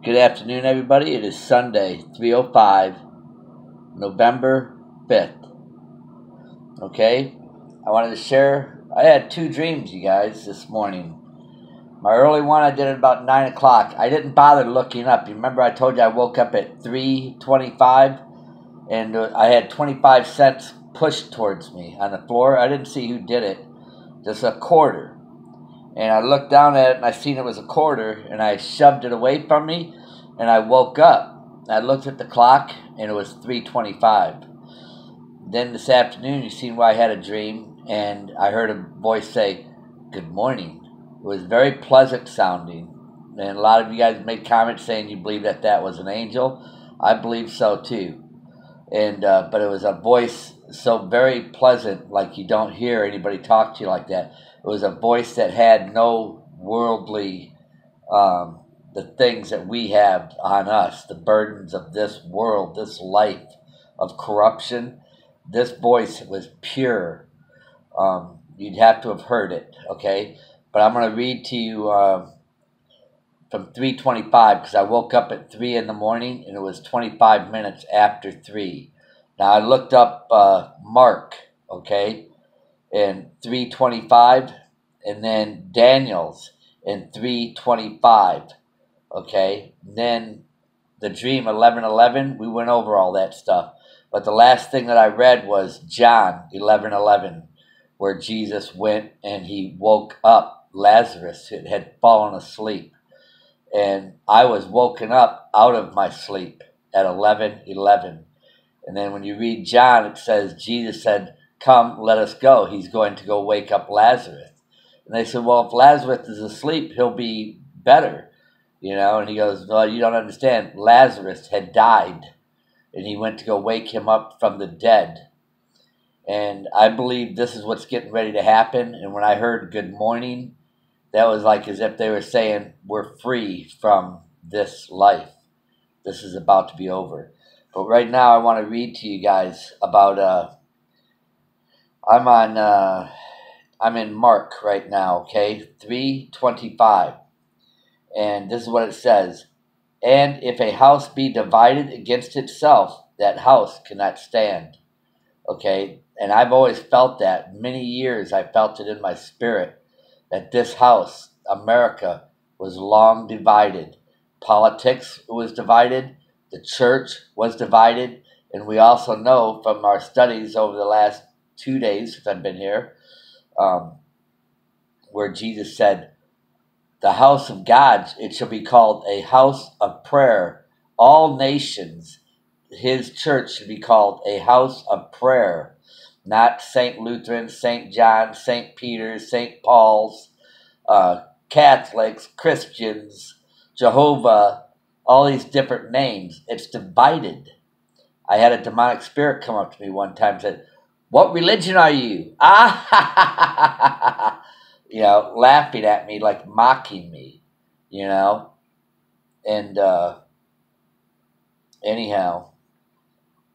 Good afternoon, everybody. It is Sunday, 3:05, November 5th. Okay? I wanted to share, I had two dreams, you guys, this morning. My early one, I did at about 9 o'clock. I didn't bother looking up. You remember I told you I woke up at 3:25, and I had 25 cents pushed towards me on the floor. I didn't see who did it, just a quarter. And I looked down at it, and I seen it was a quarter, and I shoved it away from me, and I woke up. I looked at the clock, and it was 3:25. Then this afternoon, you seen where I had a dream, and I heard a voice say, "Good morning." It was very pleasant sounding, and a lot of you guys made comments saying you believe that that was an angel. I believe so too. And but it was a voice so very pleasant, like you don't hear anybody talk to you like that. It was a voice that had no worldly, the things that we have on us, the burdens of this world, this life of corruption. This voice was pure. You'd have to have heard it, okay? But I'm going to read to you from 3:25 because I woke up at 3 in the morning and it was 25 minutes after 3. Now I looked up Mark, okay, in 3:25, and then Daniel's in 3:25, okay. And then the dream 11:11. We went over all that stuff, but the last thing that I read was John 11:11, where Jesus went and he woke up Lazarus who had fallen asleep. And I was woken up out of my sleep at 11:11. And then when you read John, it says, Jesus said, "Come, let us go. He's going to go wake up Lazarus." And they said, "Well, if Lazarus is asleep, he'll be better." And he goes, "Well, you don't understand. Lazarus had died, and he went to go wake him up from the dead." And I believe this is what's getting ready to happen. And when I heard "good morning," that was like as if they were saying, we're free from this life. This is about to be over. But right now I want to read to you guys about, I'm in Mark right now, okay? 3:25. And this is what it says. "And if a house be divided against itself, that house cannot stand." Okay? And I've always felt that. Many years I felt it in my spirit. That this house, America, was long divided. Politics was divided. The church was divided. And we also know from our studies over the last 2 days since I've been here, where Jesus said, "The house of God, it shall be called a house of prayer. All nations, his church should be called a house of prayer." Not St. Lutheran, St. John, St. Peter, St. Paul's, Catholics, Christians, Jehovah, all these different names. It's divided. I had a demonic spirit come up to me one time and said, "What religion are you?" Laughing at me, like mocking me, And anyhow,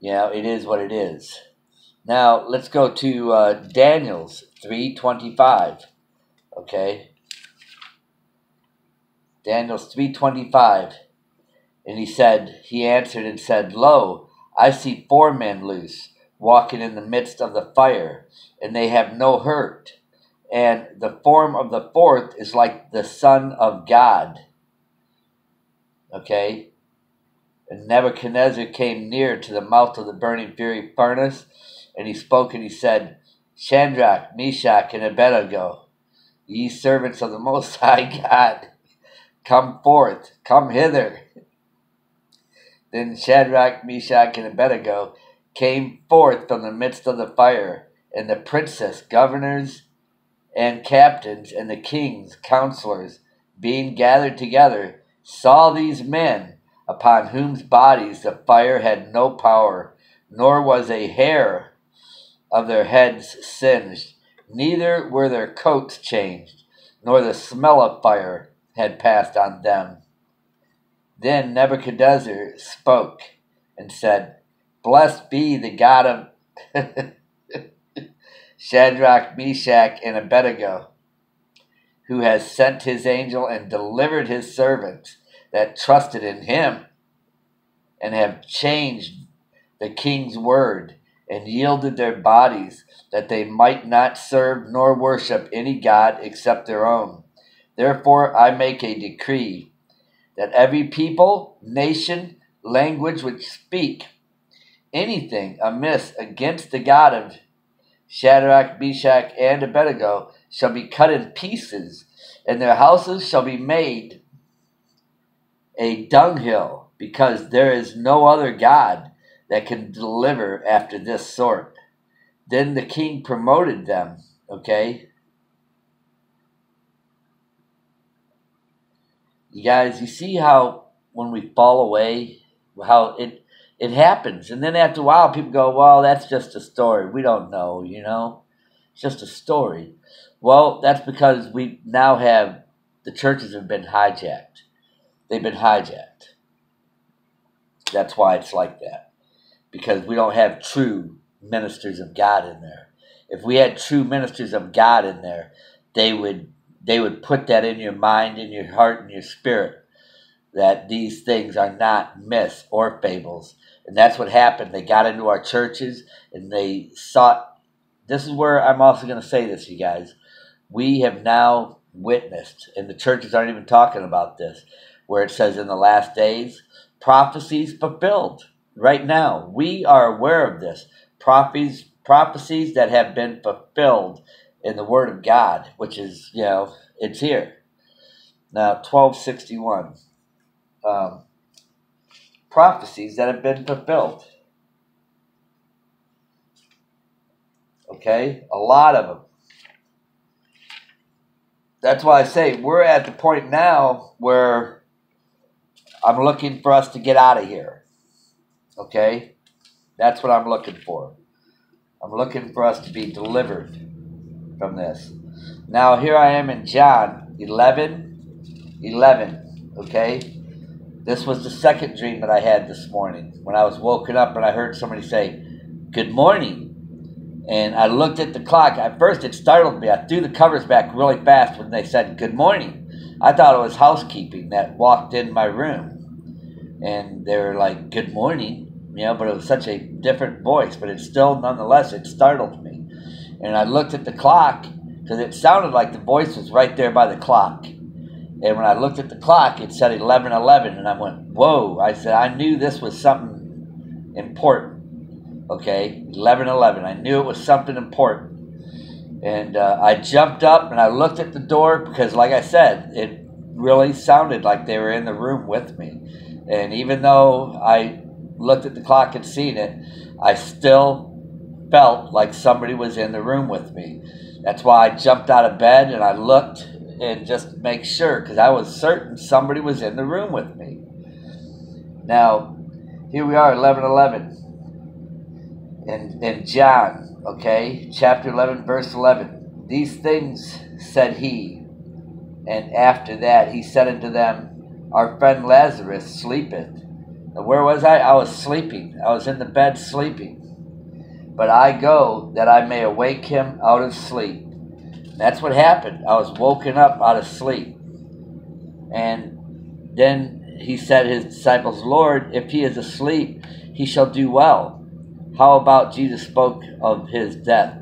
it is what it is. Now, let's go to Daniel's 3:25, okay? Daniel's 3:25. And he answered and said, "Lo, I see 4 men loose, walking in the midst of the fire, and they have no hurt. And the form of the fourth is like the Son of God." Okay? And Nebuchadnezzar came near to the mouth of the burning fiery furnace, and he spoke and he said, "Shadrach, Meshach, and Abednego, ye servants of the Most High God, come forth, come hither." Then Shadrach, Meshach, and Abednego came forth from the midst of the fire, and the princes, governors, and captains, and the king's counselors, being gathered together, saw these men, upon whose bodies the fire had no power, nor was a hair of their heads singed, neither were their coats changed, nor the smell of fire had passed on them. Then Nebuchadnezzar spoke and said, "Blessed be the God of Shadrach, Meshach, and Abednego, who has sent his angel and delivered his servants, that trusted in him and have changed the king's word and yielded their bodies that they might not serve nor worship any god except their own. Therefore I make a decree that every people, nation, language which speak anything amiss against the God of Shadrach, Meshach, and Abednego shall be cut in pieces, and their houses shall be made a dunghill, because there is no other God that can deliver after this sort. Then the king promoted them, okay? You guys, you see how when we fall away, how it happens. And then after a while, people go, well, that's just a story. We don't know, you know? It's just a story. Well, that's because we now have, the churches have been hijacked. They've been hijacked. That's why it's like that. Because we don't have true ministers of God in there. If we had true ministers of God in there, they would put that in your mind, in your heart, in your spirit, that these things are not myths or fables. And that's what happened. They got into our churches and they sought. This is where I'm also going to say this, you guys. We have now witnessed, and the churches aren't even talking about this, where it says in the last days, prophecies fulfilled. Right now, we are aware of this. Prophecies that have been fulfilled in the Word of God, which is, you know, it's here. Now, 1261. Prophecies that have been fulfilled. Okay? A lot of them. That's why I say we're at the point now where I'm looking for us to get out of here. Okay? That's what I'm looking for. I'm looking for us to be delivered from this. Now, here I am in John 11:11. Okay? This was the second dream that I had this morning when I was woken up and I heard somebody say, "Good morning." And I looked at the clock. At first, it startled me. I threw the covers back really fast when they said, "Good morning." I thought it was housekeeping that walked in my room. And they were like, "Good morning." You know, but it was such a different voice. But it still, nonetheless, it startled me. And I looked at the clock because it sounded like the voice was right there by the clock. And when I looked at the clock, it said 11:11. And I went, whoa. I said, I knew this was something important. Okay, 11:11. I knew it was something important. And I jumped up and I looked at the door because, like I said, it really sounded like they were in the room with me. And even though I looked at the clock and seen it, I still felt like somebody was in the room with me. That's why I jumped out of bed and I looked and just make sure, because I was certain somebody was in the room with me. Now, here we are, 11:11. In John, okay, chapter 11, verse 11. These things said he, and after that he said unto them, Our friend Lazarus sleepeth. And where was I? I was sleeping. I was in the bed sleeping. But I go that I may awake him out of sleep. That's what happened. I was woken up out of sleep. And then he said to his disciples, Lord, if he is asleep, he shall do well. How about Jesus spoke of his death?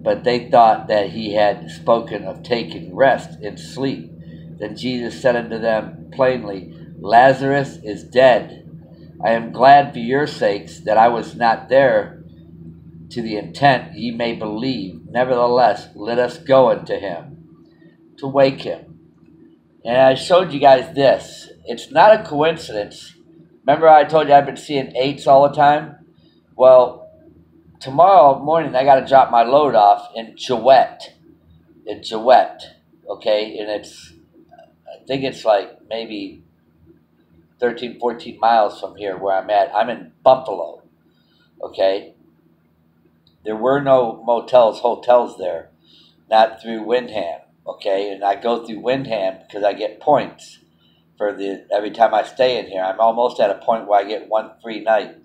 But they thought that he had spoken of taking rest in sleep. Then Jesus said unto them plainly, Lazarus is dead. I am glad for your sakes that I was not there, to the intent ye may believe. Nevertheless, let us go unto him, to wake him. And I showed you guys this. It's not a coincidence. Remember I told you I've been seeing 8s all the time? Well, tomorrow morning I got to drop my load off in Jewett. Okay? And it's, I think it's like maybe 13, 14 miles from here where I'm at. I'm in Buffalo. Okay? There were no motels, hotels there. Not through Windham. Okay? And I go through Windham because I get points for every time I stay in here. I'm almost at a point where I get one free night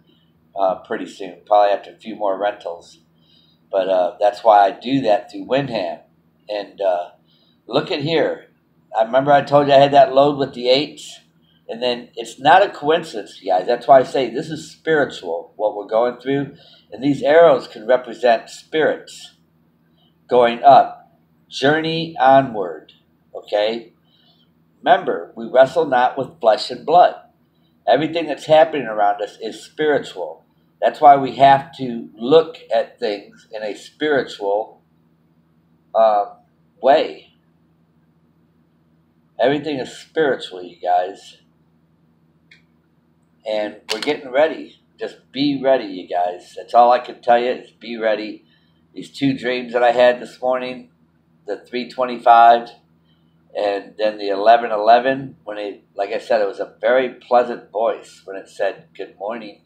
pretty soon. Probably after a few more rentals. But that's why I do that through Windham. And look at here. I remember I told you I had that load with the 8s. And then it's not a coincidence, you guys. That's why I say this is spiritual, what we're going through. And these arrows can represent spirits going up. Journey onward. Okay? Remember, we wrestle not with flesh and blood. Everything that's happening around us is spiritual. That's why we have to look at things in a spiritual way. Everything is spiritual, you guys. And we're getting ready. Just be ready, you guys. That's all I can tell you is be ready. These 2 dreams that I had this morning, the 3:25 and then the 11:11, when it, like I said, it was a very pleasant voice when it said good morning.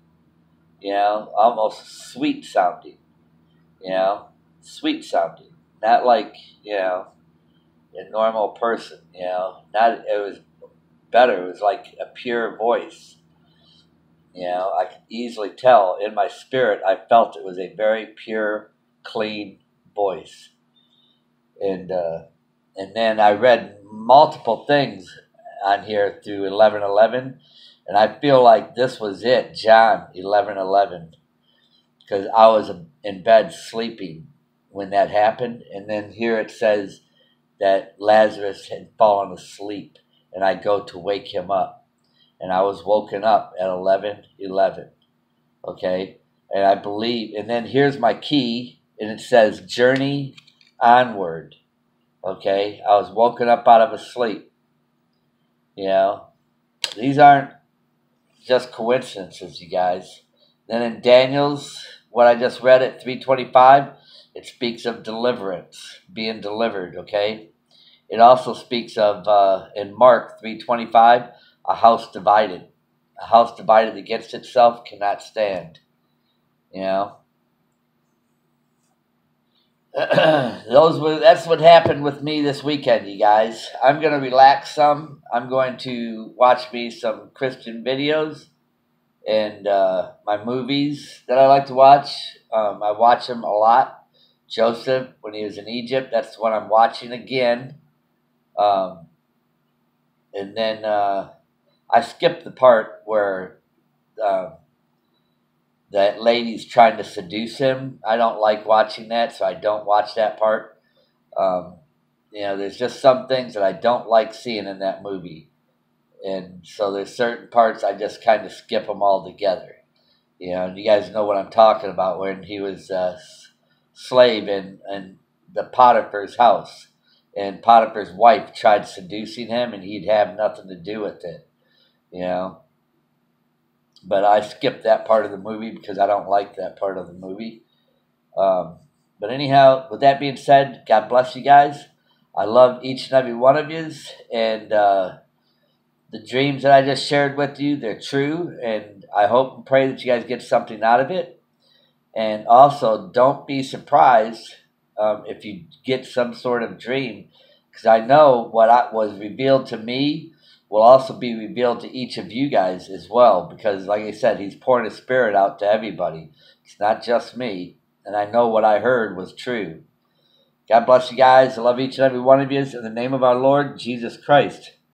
You know, almost sweet sounding. You know, sweet sounding. Not like, you know, a normal person, you know. Not, it was better. It was like a pure voice. You know, I could easily tell in my spirit, I felt it was a very pure, clean voice. And then I read multiple things on here through 11:11, and I feel like this was it, John 11:11, because I was in bed sleeping when that happened, and then here it says that Lazarus had fallen asleep, and I go to wake him up. And I was woken up at 11:11, okay? And I believe, and then here's my key, and it says journey onward, okay? I was woken up out of a sleep, you know? These aren't just coincidences, you guys. Then in Daniel's, what I just read at 3:25, it speaks of deliverance, being delivered, okay? It also speaks of, in Mark 3:25, a house divided. A house divided against itself cannot stand. You know? That's what happened with me this weekend, you guys. I'm going to relax some. I'm going to watch me some Christian videos and my movies that I like to watch. I watch them a lot. Joseph, when he was in Egypt, that's what I'm watching again. And then I skipped the part where that lady's trying to seduce him. I don't like watching that, so I don't watch that part. You know, there's just some things that I don't like seeing in that movie. And so there's certain parts I just kind of skip them all together. You know, and you guys know what I'm talking about when he was a slave in the Potiphar's house. And Potiphar's wife tried seducing him, and he'd have nothing to do with it. You know, but I skipped that part of the movie because I don't like that part of the movie. But anyhow, with that being said, God bless you guys. I love each and every one of you, and the dreams that I just shared with you, they're true, and I hope and pray that you guys get something out of it. And also, don't be surprised if you get some sort of dream, because I know what was revealed to me will also be revealed to each of you guys as well, because like I said, he's pouring his spirit out to everybody. It's not just me, and I know what I heard was true. God bless you guys. I love each and every one of you in the name of our Lord Jesus Christ.